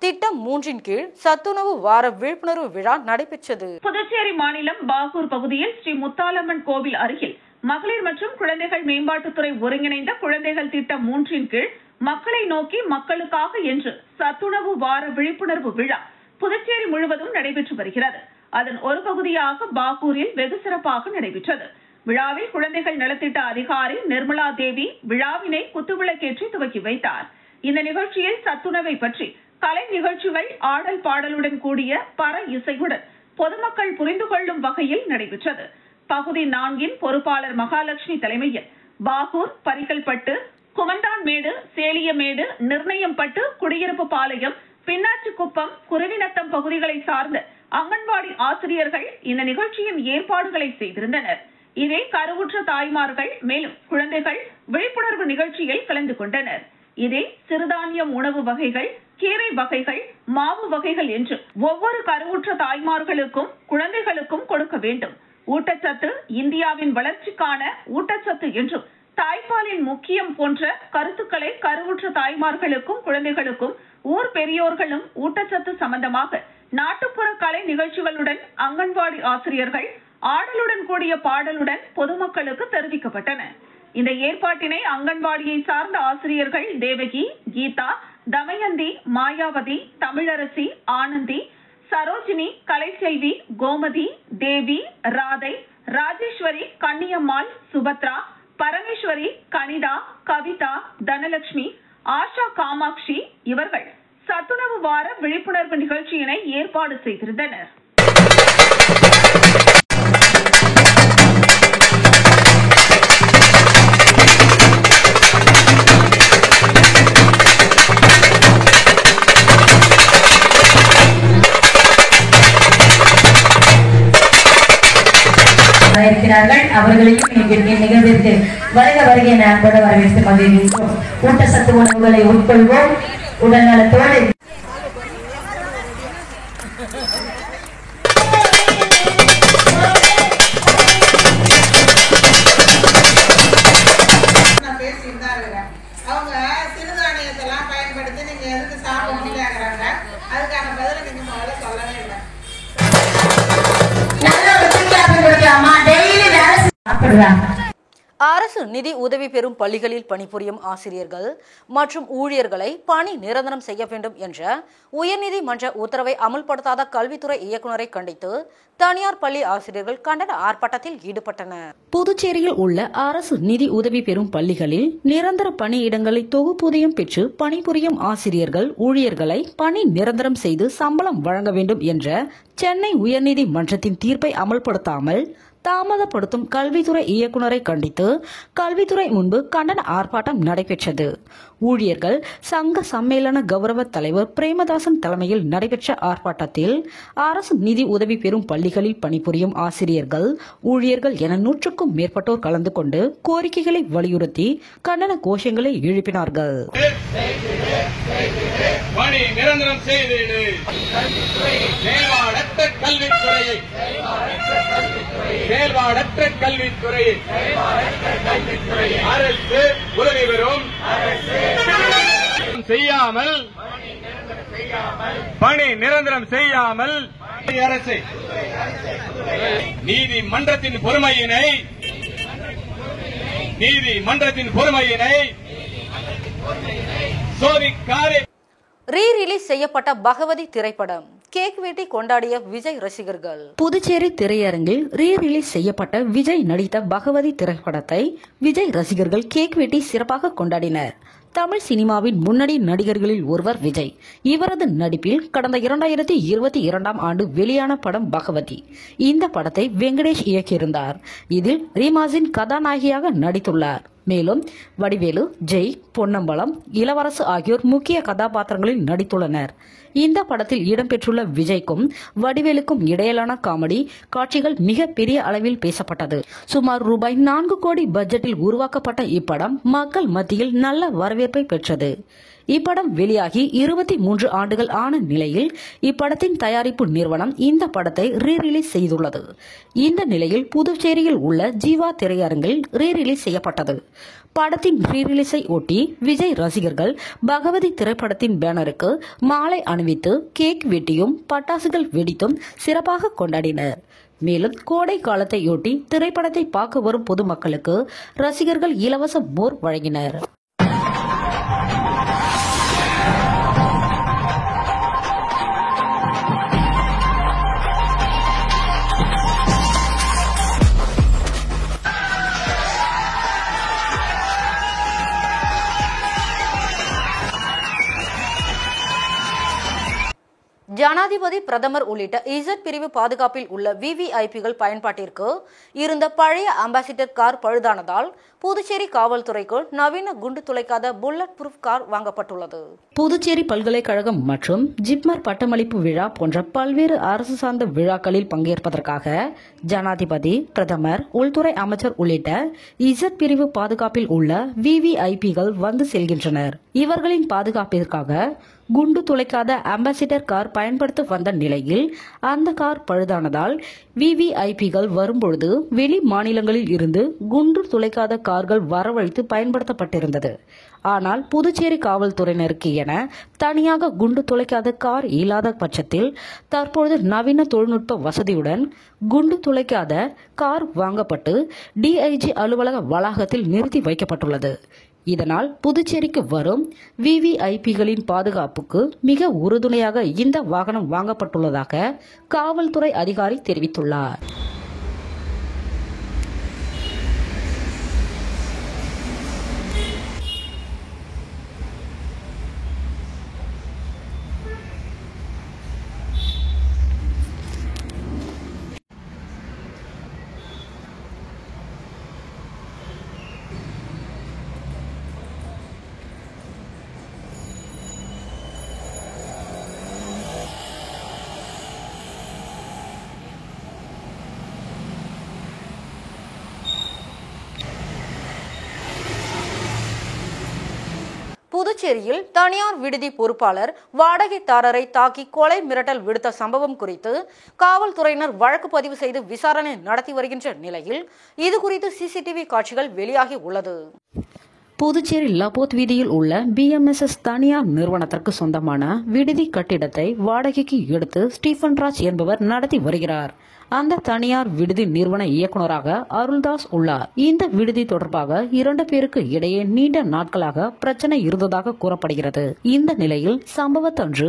திட்டம் 3 கீழ் சத்துணவு வார விழிப்புணர்வு விழா நடைபெற்றது. புதுச்சேரி மாநிலம் பாகூர் பகுதியில் ஸ்ரீ முத்தாலம்மன் கோவில் அருகில் மகளிர் மற்றும் குழந்தைகள் மேம்பாட்டுத்துறை ஒருங்கிணைந்த குழந்தைகள் திட்டம் 3 கீழ் மக்களை நோக்கி மக்களுக்காக என்று சத்துணவு வார விழிப்புணர்வு விழா புதுச்சேரி முழுவதும் நடைபெற்று வருகிறது. அதன் ஒரு பகுதியாக பாகூரில் வெகு சிறப்பாக நடைபெற்றது. விழாவில் குழந்தைகள் நலத்திட்ட அதிகாரி நிர்மலா தேவி விழாவினை குத்துவிளக்கேற்றி துவக்கி வைத்தார். இந்த நிகழ்ச்சியில் சத்துணவை பற்றி கலை நிகழ்ச்சிகள், ஆடல் பாடலுடன் கூடிய பற இசையுடன் பொதுமக்கள் புரிந்து கொள்ளும் வகையில் நடைபெற்றது. பகுதி 4 பொறுப்பாளர் மகாலட்சுமி தலைமையில் பாகூர், பரிகல்பட்டு, குமந்தான்மேடு, சேலியமேடு, நிர்ணயம்பட்டு, குடியிருப்பு பாளையம், பின்னாச்சிக்குப்பம், குருவிநத்தம் பகுதிகளை சார்ந்த அங்கன்வாடி ஆசிரியர்கள் இந்த நிகழ்ச்சியின் ஏற்பாடுகளை செய்திருந்தனர். இதை கருவுற்ற தாய்மார்கள் மேலும் குழந்தைகள் விழிப்புணர்வு நிகழ்ச்சியில் கலந்து கொண்டனர். இதில் சிறுதானியம் உணவு வகைகள், கீரை வகைகள், மாவு வகைகள் என்று ஒவ்வொரு கருவுற்ற தாய்மார்களுக்கும் குழந்தைகளுக்கும் கொடுக்க வேண்டும். ஊட்டச்சத்து இந்தியாவின் வளர்ச்சிக்கான ஊட்டச்சத்து என்றும் தாய்ப்பாலின் முக்கியம் போன்ற கருத்துக்களை கருவுற்ற தாய்மார்களுக்கும் குழந்தைகளுக்கும் ஊர் பெரியோர்களும் ஊட்டச்சத்து சம்பந்தமாக நாட்டுப்புற கலை நிகழ்ச்சிகளுடன் அங்கன்வாடி ஆசிரியர்கள் ஆடலுடன் கூடிய பாடலுடன் பொதுமக்களுக்கு தெரிவிக்கப்பட்டன. இந்த ஏற்பாட்டினை அங்கன்வாடியை சார்ந்த ஆசிரியர்கள் தேவகி, கீதா, தமயந்தி, மாயாவதி, தமிழரசி, ஆனந்தி, சரோஜினி, கலைச்செல்வி, கோமதி, தேவி, ராதை, ராஜேஸ்வரி, கன்னியம்மாள், சுபத்ரா, பரமேஸ்வரி, கனிதா, கவிதா, தனலட்சுமி, ஆஷா, காமாட்சி இவர்கள் சத்துணவு வார விழிப்புணர்வு நிகழ்ச்சியினை ஏற்பாடு செய்திருந்தனர். அவர்களையும் நிகழ்விற்கு வருக என அன்போடு வரவேற்று மகிழ்கின்றோம். ஊட்டச்சத்து உணவுகளை உட்கொள்வோம். உடல்நலத்தோடு அவங்க சிறுதானியத்தெல்லாம் பயன்படுத்தி நீங்க எதுக்கு சாப்பிடணும்னு கேக்குறாங்க. அதுக்கான பதில நீங்க முதல்ல சொல்லவே இல்லை. அரசு நிதி உதவி பெறும் பள்ளிகளில் பணிபுரியும் ஆசிரியர்கள் மற்றும் ஊழியர்களை பணி நிரந்தரம் செய்ய வேண்டும் என்ற உயர்நீதிமன்ற உத்தரவை அமல்படுத்தாத கல்வித்துறை இயக்குநரை கண்டித்து தனியார் பள்ளி ஆசிரியர்கள் கண்டன ஆர்ப்பாட்டத்தில் ஈடுபட்டனர். புதுச்சேரியில் உள்ள அரசு நிதி உதவி பெறும் பள்ளிகளில் நிரந்தர பணியிடங்களை தொகுப்பூதியம் பெற்று பணிபுரியும் ஆசிரியர்கள் ஊழியர்களை பணி நிரந்தரம் செய்து சம்பளம் வழங்க வேண்டும் என்ற சென்னை உயர்நீதிமன்றத்தின் தீர்ப்பை அமல்படுத்தாமல் தாமதப்படுத்தும் கல்வித்துறை இயக்குநரை கண்டித்து கல்வித்துறை முன்பு கண்டன ஆர்ப்பாட்டம் நடைபெற்றது. ஊழியர்கள் சங்க சம்மேளன கௌரவ தலைவர் பிரேமதாசன் தலைமையில் நடைபெற்ற ஆர்ப்பாட்டத்தில் அரசு நிதி உதவி பெறும் பள்ளிகளில் பணிபுரியும் ஆசிரியர்கள் ஊழியர்கள் என 100க்கும் மேற்பட்டோர் கலந்து கொண்டு கோரிக்கைகளை வலியுறுத்தி கண்டன கோஷங்களை எழுப்பினார்கள். பணி நிரந்தரம் செய்திடு, செயல்பாடற்ற கல்வித்துறையை, செயல்பாடற்ற கல்வித்துறையை அரசு உதவி பெறும் செய்யாமல், பணி நிரந்தரம் செய்யாமல் அரசு நீதிமன்றத்தின் பொறுமையினை சோதிக்காரே. ரீ-ரிலீஸ் செய்யப்பட்ட பகவதி திரைப்படம் கேக் வெட்டி கொண்டாடிய விஜய் ரசிகர்கள். புதுச்சேரி திரையரங்கில் ரீ-ரிலீஸ் செய்யப்பட்ட விஜய் நடித்த பகவதி திரைப்படத்தை விஜய் ரசிகர்கள் கேக் வெட்டி சிறப்பாக கொண்டாடினர். தமிழ் சினிமாவின் முன்னணி நடிகர்களில் ஒருவர் விஜய். இவரது நடிப்பில் கடந்த 2022ஆம் ஆண்டு வெளியான படம் பகவதி. இந்த படத்தை வெங்கடேஷ் இயக்கியிருந்தார். இதில் ரீமாசின் கதாநாயகியாக நடித்துள்ளார். மேலும் வடிவேலு, ஜெய், பொன்னம்பலம், இளவரசு ஆகியோர் முக்கிய கதாபாத்திரங்களில் நடித்துள்ளனர். இந்த படத்தில் இடம்பெற்றுள்ள விஜய்க்கும் வடிவேலுக்கும் இடையிலான காமெடி காட்சிகள் மிக பெரிய அளவில் பேசப்பட்டது. சுமார் ரூபாய் 4 கோடி பட்ஜெட்டில் உருவாக்கப்பட்ட இப்படம் மக்கள் மத்தியில் நல்ல வரவேற்பை பெற்றது. இப்படம் வெளியாகி 23 ஆண்டுகள் ஆன நிலையில் இப்படத்தின் தயாரிப்பு நிறுவனம் இந்த படத்தை ரீ-ரிலீஸ் செய்துள்ளது. இந்த நிலையில் புதுச்சேரியில் உள்ள ஜீவா திரையரங்கில் ரீ-ரிலீஸ் செய்யப்பட்டது. படத்தின் ரீ-ரிலீஸை ஒட்டி விஜய் ரசிகர்கள் பகவதி திரைப்படத்தின் பேனருக்கு மாலை அணிவித்து கேக் வெட்டியும் பட்டாசுகள் வெடித்தும் சிறப்பாக கொண்டாடினர். மேலும் கோடை காலத்தையொட்டி திரைப்படத்தை பார்க்க வரும் பொதுமக்களுக்கு ரசிகர்கள் இலவச மோர் வழங்கினர். ஜனாதிபதி, பிரதமர் உள்ளிட்ட இசட் பிரிவு பாதுகாப்பில் உள்ள விவிஐபிகள் பயன்பாட்டிற்கு இருந்த பழைய அம்பாசிடர் கார் பழுதானதால் புதுச்சேரி காவல்துறைக்கு நவீன குண்டு துளைக்காத புல்லட் ப்ரூஃப் கார் வாங்கப்பட்டுள்ளது. புதுச்சேரி பல்கலைக்கழகம் மற்றும் ஜிப்மர் பட்டமளிப்பு விழா போன்ற பல்வேறு அரசு சார்ந்த விழாக்களில் பங்கேற்பதற்காக ஜனாதிபதி, பிரதமர், உள்துறை அமைச்சர் உள்ளிட்ட இசட் பிரிவு பாதுகாப்பில் உள்ள விவிஐபிகள் வந்து செல்கின்றனர். இவர்களின் பாதுகாப்பிற்காக குண்டு துளைக்காத அம்பாசிடர் கார் பயன்படுத்த வந்த நிலையில் அந்த கார் பழுதானதால் விவிஐபிகள் வரும்பொழுது வெளி மாநிலங்களில் இருந்து குண்டு துளைக்காத கார்கள் வரவழைத்து பயன்படுத்தப்பட்டிருந்தது. ஆனால் புதுச்சேரி காவல்துறையினருக்கு என தனியாக குண்டு துளைக்காத கார் இல்லாத பட்சத்தில் தற்பொழுது நவீன தொழில்நுட்ப வசதியுடன் குண்டு துளைக்காத கார் வாங்கப்பட்டு டிஐஜி அலுவலக வளாகத்தில் நிறுத்தி வைக்கப்பட்டுள்ளது. இதனால் புதுச்சேரிக்கு வரும் விவிஐபிகளின் பாதுகாப்புக்கு மிக உறுதுணையாக இந்த வாகனம் வாங்கப்பட்டுள்ளதாக காவல்துறை அதிகாரி தெரிவித்துள்ளார். புதுச்சேரியில் தனியார் விடுதி பொறுப்பாளர் வாடகைதாரரை தாக்கி கொலை மிரட்டல் விடுத்த சம்பவம் குறித்து காவல்துறையினர் வழக்கு பதிவு செய்து விசாரணை நடத்தி வருகின்ற நிலையில் இதுகுறித்து சிசிடிவி காட்சிகள் வெளியாகி உள்ளது. புதுச்சேரி லபோத் வீதியில் உள்ள BMSS தனியார் நிறுவனத்திற்கு சொந்தமான விடுதி கட்டிடத்தை வாடகைக்கு எடுத்து ஸ்டீஃபன் ராஜ் என்பவர் நடத்தி வருகிறார். அந்த தனியார் விடுதி நிறுவன இயக்குநராக அருள்தாஸ் உள்ளார். இந்த விடுதி தொடர்பாக 2 பேருக்கு இடையே நீண்ட நாட்களாக பிரச்சனை இருந்ததாக கூறப்படுகிறது. இந்த நிலையில் சம்பவத்தன்று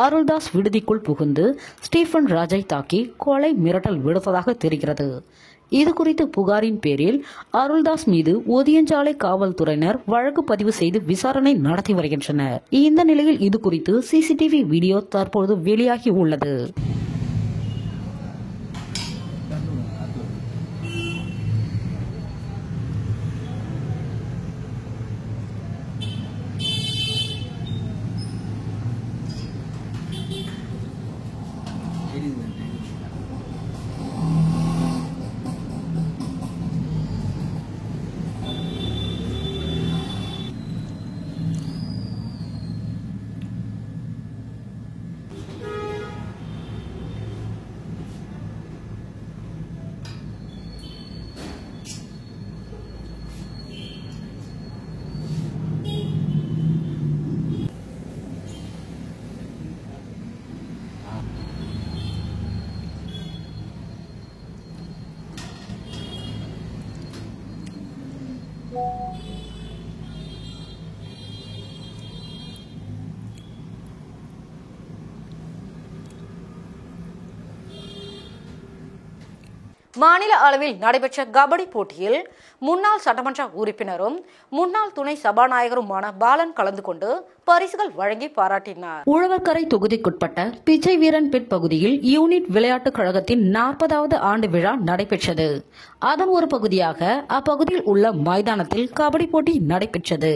அருள்தாஸ் விடுதிக்குள் புகுந்து ஸ்டீஃபன் ராஜை தாக்கி கொலை மிரட்டல் விடுத்ததாக தெரிகிறது. இதுகுறித்து புகாரின் பேரில் அருள்தாஸ் மீது ஒதியஞ்சாலை காவல்துறையினர் வழக்கு பதிவு செய்து விசாரணை நடத்தி வருகின்றனர். இந்த நிலையில் இதுகுறித்து சிசிடிவி வீடியோ தற்போது வெளியாகி உள்ளது. மாநில அளவில் நடைபெற்ற கபடி போட்டியில் முன்னாள் சட்டமன்ற உறுப்பினரும் முன்னாள் துணை சபாநாயகருமான பாலன் கலந்து கொண்டு பரிசுகள் வழங்கி பாராட்டினார். உழவர்கரை தொகுதிக்குட்பட்ட பிச்சை வீரன் பெட் பகுதியில் யூனிட் விளையாட்டுக் கழகத்தின் 40வது ஆண்டு விழா நடைபெற்றது. அதன் ஒரு பகுதியாக அப்பகுதியில் உள்ள மைதானத்தில் கபடி போட்டி நடைபெற்றது.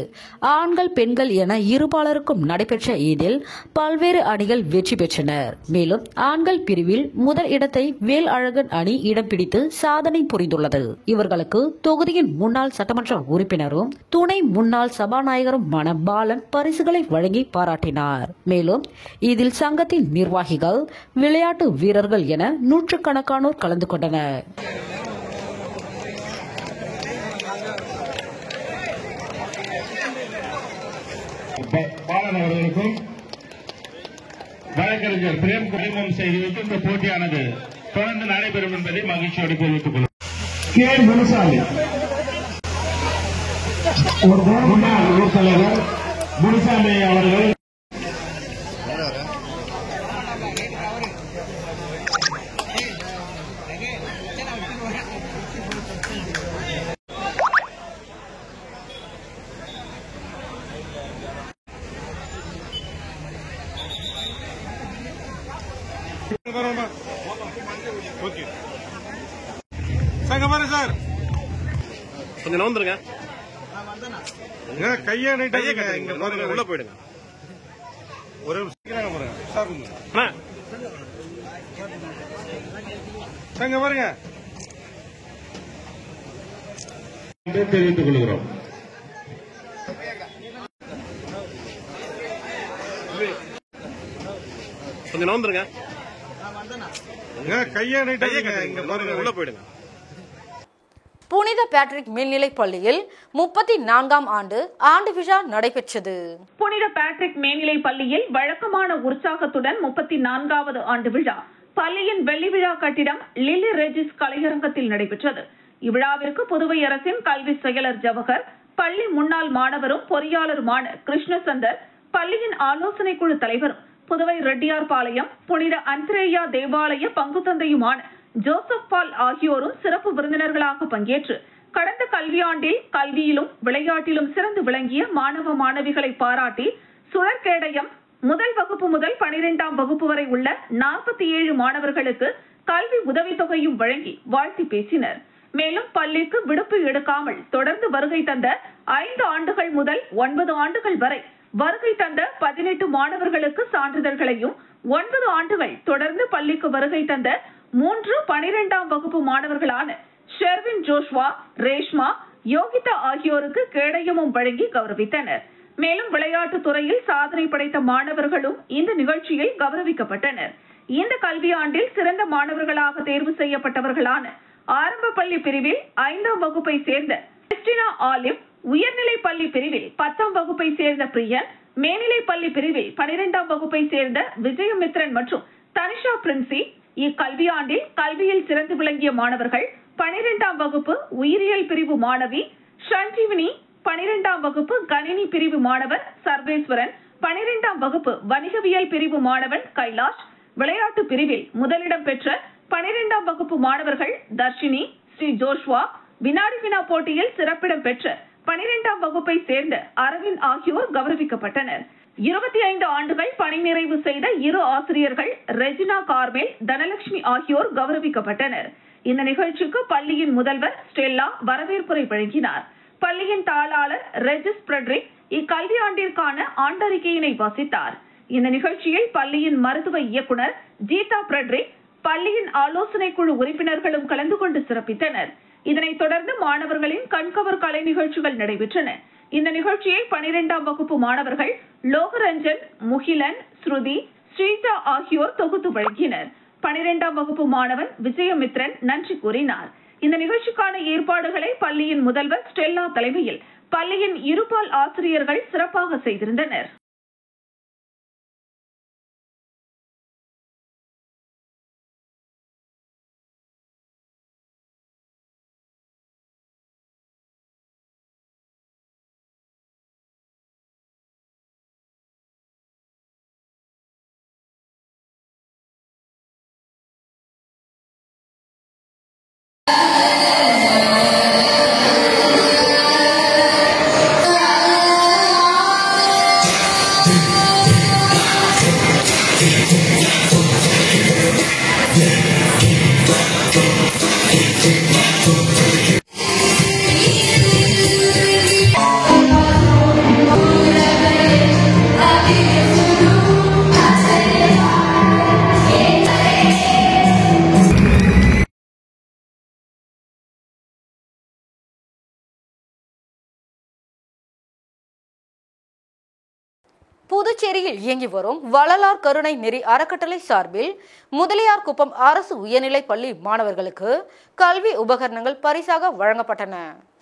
ஆண்கள் பெண்கள் என இருபாலருக்கும் நடைபெற்ற இதில் பல்வேறு அணிகள் வெற்றி பெற்றனர். மேலும் ஆண்கள் பிரிவில் முதல் இடத்தை வேல் அழகன் அணி இடம் பிடித்து சாதனை புரிந்துள்ளது. இவர்களுக்கு தொகுதியின் முன்னாள் சட்டமன்ற உறுப்பினரும் துணை முன்னாள் சபாநாயகருமான பாலன் பரிசுகளை வழங்கி பாராட்டினார். மேலும் இதில் சங்கத்தின் நிர்வாகிகள், விளையாட்டு வீரர்கள் என நூற்றுக்கணக்கானோர் கலந்து கொண்டனர். பாலன் அவர்களுக்கும் வழக்கறிஞர் பிரேம் குடிமம் செய்து வைத்து இந்த போட்டியானது தொடர்ந்து நடைபெறும் என்பதை மகிழ்ச்சியோடு தெரிவித்துக் கொள்கிறோம். கே. முனுசாமி முன்னாள் ஊர் தலைவர் முனுசாமி அவர்கள் சார் கொஞ்சம் நவுந்துருங்க. கையை இங்க பாருங்க, உள்ள போயிடுங்க. ஒரு சார் பாருங்க தெரிவித்துக் கொள்கிறோம். கொஞ்சம் நவுந்துருங்க. கையை இங்க பாருங்க, உள்ள போயிடுங்க. புனித பேட்ரிக் மேல்நிலைப் பள்ளியில் 34ஆம் ஆண்டு விழா நடைபெற்றது. புனித பேட்ரிக் மேல்நிலைப் பள்ளியில் வழக்கமான உற்சாகத்துடன் 34வது ஆண்டு விழா பள்ளியின் வெள்ளி விழா கட்டிடம் லில்லி ரெஜிஸ் கலையரங்கத்தில் நடைபெற்றது. இவ்விழாவிற்கு புதுவை அரசின் கல்வி செயலர் ஜவஹர், பள்ளி முன்னாள் மாணவரும் பொறியாளருமான கிருஷ்ணசந்தர், பள்ளியின் ஆலோசனை குழு தலைவரும் புதுவை ரெட்டியார்பாளையம் புனித அந்திரேயா தேவாலய பங்கு தந்தையுமான ஜோசப் பால் ஆகியோரும் சிறப்பு விருந்தினர்களாக பங்கேற்று கடந்த கல்வியாண்டில் கல்வியிலும் விளையாட்டிலும் சிறந்து விளங்கிய மாணவ மாணவிகளை பாராட்டி சுழற்கேடயம் முதல் வகுப்பு முதல் 12ஆம் வகுப்பு வரை உள்ள 47 மாணவர்களுக்கு கல்வி உதவித்தொகையும் வழங்கி வாழ்த்தி பேசினர். மேலும் பள்ளிக்கு விடுப்பு எடுக்காமல் தொடர்ந்து வருகை தந்த 5 ஆண்டுகள் முதல் 9 ஆண்டுகள் வரை வருகை தந்த 18 மாணவர்களுக்கு சான்றிதழ்களையும், 9 ஆண்டுகள் தொடர்ந்து பள்ளிக்கு வருகை தந்த 3 12ஆம் வகுப்பு மாணவர்களான ஷெர்வின் ஜோஷ்வா, ரேஷ்மா, யோகிதா ஆகியோருக்கு கேடயமும் வழங்கி கௌரவித்தனர். மேலும் விளையாட்டுத் துறையில் சாதனை படைத்த மாணவர்களும் இந்த நிகழ்ச்சியில் கௌரவிக்கப்பட்டனர். இந்த கல்வியாண்டில் சிறந்த மாணவர்களாக தேர்வு செய்யப்பட்டவர்களான ஆரம்ப பள்ளி பிரிவில் 5ஆம் வகுப்பை சேர்ந்த கிறிஸ்டினா ஆலிவ், உயர்நிலை பள்ளி பிரிவில் 10ஆம் வகுப்பை சேர்ந்த பிரியன், மேல்நிலை பள்ளி பிரிவில் 12ஆம் வகுப்பை சேர்ந்த விஜயமித்ரன் மற்றும் தனிஷா பிரின்சி. இக்கல்வியாண்டில் கல்வியில் சிறந்து விளங்கிய மாணவர்கள் 12ஆம் வகுப்பு உயிரியல் பிரிவு மாணவி சஞ்சீவினி, 12ஆம் வகுப்பு கணினி பிரிவு மாணவர் சர்வேஸ்வரன், 12ஆம் வகுப்பு வணிகவியல் பிரிவு மாணவன் கைலாஷ். விளையாட்டு பிரிவில் முதலிடம் பெற்ற 12ஆம் வகுப்பு மாணவர்கள் தர்ஷினி, ஸ்ரீ ஜோஷ்வா. வினாடி வினா போட்டியில் சிறப்பிடம் பெற்ற 12ஆம் வகுப்பை சேர்ந்த அரவிந்த் ஆகியோர் கௌரவிக்கப்பட்டனர். 25 ஆண்டுகள் பணி நிறைவு செய்த 2 ஆசிரியர்கள் ரெஜினா கார்மேல், தனலட்சுமி ஆகியோர் கௌரவிக்கப்பட்டனர். இந்த நிகழ்ச்சிக்கு பள்ளியின் முதல்வர் ஸ்டெல்லா வரவேற்புரை வழங்கினார். பள்ளியின் தாளாளர் ரெஜிஸ் பிரெட்ரிக் இக்கல்வியாண்டிற்கான ஆண்டறிக்கையினை வாசித்தார். இந்த நிகழ்ச்சியில் பள்ளியின் மருத்துவ இயக்குனர் ஜீதா பிரெட்ரிக், பள்ளியின் ஆலோசனை குழு உறுப்பினர்களும் கலந்து கொண்டு சிறப்பித்தனர். இதனைத் தொடர்ந்து மாணவர்களின் கண்கவர் கலை நிகழ்ச்சிகள் நடைபெற்றன. இந்த நிகழ்ச்சியை 12ஆம் வகுப்பு மாணவர்கள் லோகரஞ்சன், முகிலன், ஸ்ருதி, ஸ்ரீஜா ஆகியோர் தொகுத்து வழங்கினர். 12ஆம் வகுப்பு மாணவன் விஜயமித்ரன் நன்றி கூறினார். இந்த நிகழ்ச்சிக்கான ஏற்பாடுகளை பள்ளியின் முதல்வர் ஸ்டெல்லா தலைமையில் பள்ளியின் இருபால் ஆசிரியர்கள் சிறப்பாக செய்திருந்தனர். புதுச்சேரியில் இயங்கி வரும் வள்ளலார் கருணை நெறி அறக்கட்டளை சார்பில் முதலியார்குப்பம் அரசு உயர்நிலைப் பள்ளி மாணவர்களுக்கு கல்வி உபகரணங்கள் பரிசாக வழங்கப்பட்டன.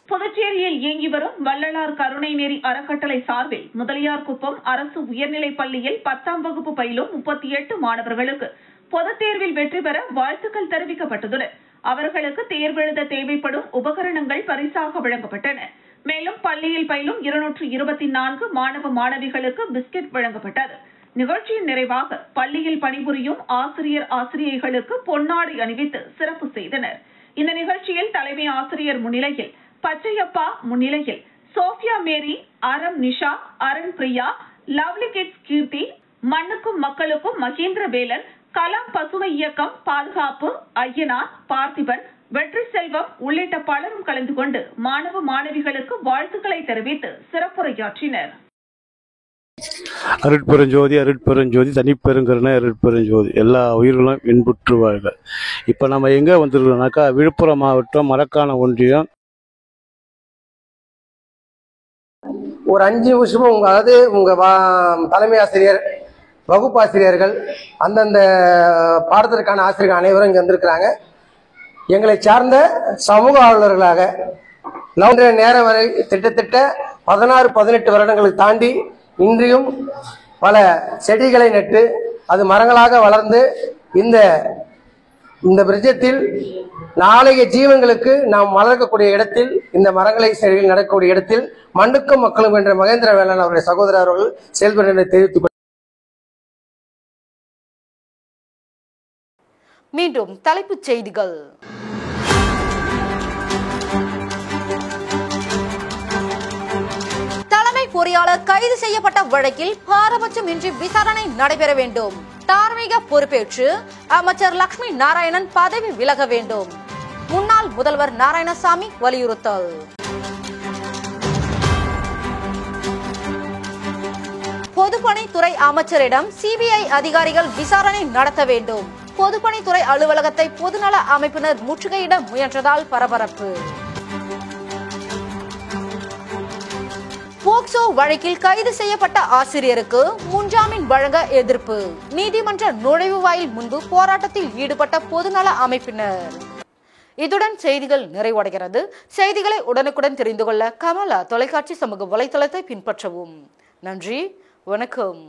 புதுச்சேரியில் இயங்கி வரும் வள்ளலார் கருணை நெறி அறக்கட்டளை சார்பில் முதலியார்குப்பம் அரசு உயர்நிலைப் பள்ளியில் 10ஆம் வகுப்பு பயிலும் 38 மாணவர்களுக்கு பொதுத் தேர்வில் வெற்றி பெற வாழ்த்துக்கள் தெரிவிக்கப்பட்டதுடன் அவர்களுக்கு தேர்வெழுத தேவைப்படும் உபகரணங்கள் பரிசாக வழங்கப்பட்டன. மேலும் பள்ளியில் பயிலும் 224 மாணவ மாணவிகளுக்கு பிஸ்கெட் வழங்கப்பட்டது. நிகழ்ச்சியின் நிறைவாக பள்ளியில் பணிபுரியும் ஆசிரியர்களுக்கு பொன்னாடை அணிவித்து சிறப்பு செய்தனர். இந்த நிகழ்ச்சியில் தலைமை ஆசிரியர் முன்னிலையில் பச்சையப்பா முன்னிலையில் சோஃபியா மேரி, அரம் நிஷா, அருண் பிரியா, லவ்லி கிட்ஸ் கீர்த்தி, மண்ணுக்கும் மக்களுக்கும் மகேந்திர வேலன், கலாம் பசுமை இயக்கம் பாதுகாப்பு ஐயனார், பார்த்திபன், வெற்றி செல்வம் உள்ளிட்ட பலரும் கலந்து கொண்டு மாணவ மாணவிகளுக்கு வாழ்த்துக்களை தெரிவித்து சிறப்புரையாற்றினர். அருட்பெருஞ்சோதி அருட்பெருஞ்சோதி தனிப்பெருங்கருணை அருட்பெருஞ்சோதி எல்லா உயிர்களும் இன்புற்று வாழ்க. இப்போ நம்ம எங்கே வந்துருக்கோம்னாக்கா விழுப்புரம் மாவட்டம் மரக்காணம் ஒன்றியம். ஒரு 5 நிமிஷமும் அதாவது உங்கள் தலைமை ஆசிரியர், வகுப்பாசிரியர்கள், அந்தந்த பாடத்திற்கான ஆசிரியர்கள் அனைவரும் இங்கே வந்திருக்கிறாங்க. எங்களை சார்ந்த சமூக ஆர்வலர்களாக நேரம் வரை திட்டத்தட்ட 16-18 வருடங்களுக்கு தாண்டி இன்றையும் பல செடிகளை நட்டு அது மரங்களாக வளர்ந்து இந்த இந்த பிரஜத்தில் நாளைய ஜீவன்களுக்கு நாம் வளர்க்கக்கூடிய இடத்தில், இந்த மரங்களை செடிகள் நடக்கக்கூடிய இடத்தில் மண்ணுக்கும் மக்களும் என்ற மகேந்திர வேளாண் அவருடைய சகோதரர் அவர்கள் செயல்பட தெரிவித்துக் மீண்டும் தலைப்புச் செய்திகள். தலைமை பொறியாளர் கைது செய்யப்பட்ட வழக்கில் பாரபட்சமின்றி விசாரணை நடைபெற வேண்டும். தார்மீக பொறுப்பேற்று அமைச்சர் லட்சுமி நாராயணன் பதவி விலக வேண்டும். முன்னாள் முதல்வர் நாராயணசாமி வலியுறுத்தல். பொதுப்பணித்துறை அமைச்சரிடம் சிபிஐ அதிகாரிகள் விசாரணை நடத்த வேண்டும். பொதுப்பணித்துறை அலுவலகத்தை பொதுநல அமைப்பினர் முற்றுகையிட முயன்றதால் பரபரப்பு. போக்சோ வழக்கில் கைது செய்யப்பட்ட ஆசிரியருக்கு முன்ஜாமீன் வழங்க எதிர்ப்பு. நீதிமன்ற நுழைவுவாயில் முன்பு போராட்டத்தில் ஈடுபட்ட பொதுநல அமைப்பினர். இதுடன் செய்திகள் நிறைவடைகிறது. செய்திகளை உடனுக்குடன் தெரிந்து கொள்ள கமலா தொலைக்காட்சி சமூக வலைதளத்தை பின்பற்றவும். நன்றி, வணக்கம்.